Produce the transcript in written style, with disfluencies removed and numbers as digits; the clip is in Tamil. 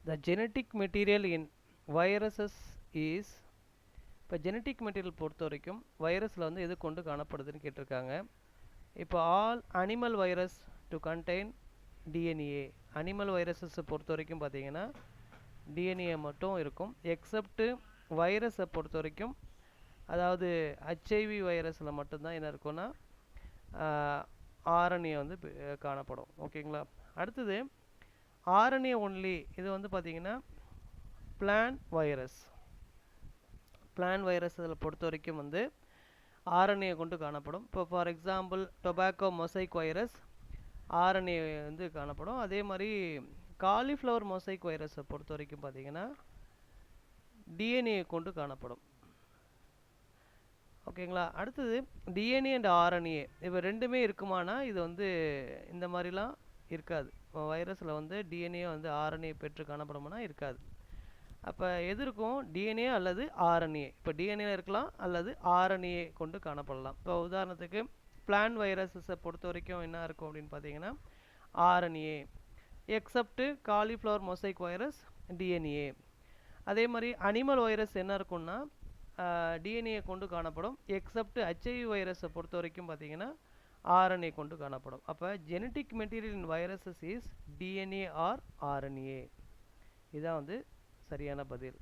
The genetic material in viruses is இப்போ ஜெனட்டிக் மெட்டீரியல் பொறுத்த வரைக்கும் வைரஸில் வந்து எது கொண்டு காணப்படுதுன்னு கேட்டிருக்காங்க. இப்போ all animal virus do contain DNA. Animal வைரஸஸை பொறுத்த வரைக்கும் பார்த்தீங்கன்னா டிஎன்ஏ மட்டும் இருக்கும். எக்ஸப்ட் வைரஸை பொறுத்த வரைக்கும், அதாவது ஹெச்ஐவி வைரஸில் மட்டும்தான் என்ன இருக்குன்னா ஆர்என்ஏ வந்து காணப்படும். ஓகேங்களா. அடுத்தது ஆர்என்ஏ ஒன்லி. இது வந்து பார்த்தீங்கன்னா பிளான் வைரஸ். பிளான் வைரஸ் இதில் பொறுத்த வரைக்கும் வந்து ஆர்என்ஏ கொண்டு காணப்படும். இப்போ for example tobacco mosaic virus RNA வந்து காணப்படும். அதே மாதிரி காலிஃப்ளவர் மொசைக் வைரஸை பொறுத்த வரைக்கும் பார்த்தீங்கன்னா டிஎன்ஏ கொண்டு காணப்படும். ஓகேங்களா. அடுத்தது டிஎன்ஏ அண்ட் ஆர்என்ஏ இப்போ ரெண்டுமே இருக்குமானா இது வந்து இந்த மாதிரிலாம் இருக்காது. வைரஸில் வந்து டிஎன்ஏ வந்து ஆர்என்ஏ பெற்று காணப்படுமானா இருக்காது. அப்போ எது இருக்கும்? டிஎன்ஏ அல்லது ஆர்என்ஏ. இப்போ டிஎன்ஏ இருக்கலாம் அல்லது ஆர்என்ஏ கொண்டு காணப்படலாம். இப்போ உதாரணத்துக்கு பிளான் வைரஸஸை பொறுத்த வரைக்கும் என்ன இருக்கும் அப்படின்னு பார்த்தீங்கன்னா RNA. Accept cauliflower mosaic virus DNA. அதே மாதிரி அனிமல் வைரஸ் என்ன இருக்கும்னா டிஎன்ஏ கொண்டு காணப்படும். எக்ஸப்ட் ஹெச்ஐவி வைரஸை பொறுத்த வரைக்கும் பார்த்தீங்கன்னா ஆர்என்ஏ கொண்டு காணப்படும். அப்போ genetic material in viruses is DNA R RNA. இதான் வந்து சரியான பதில்.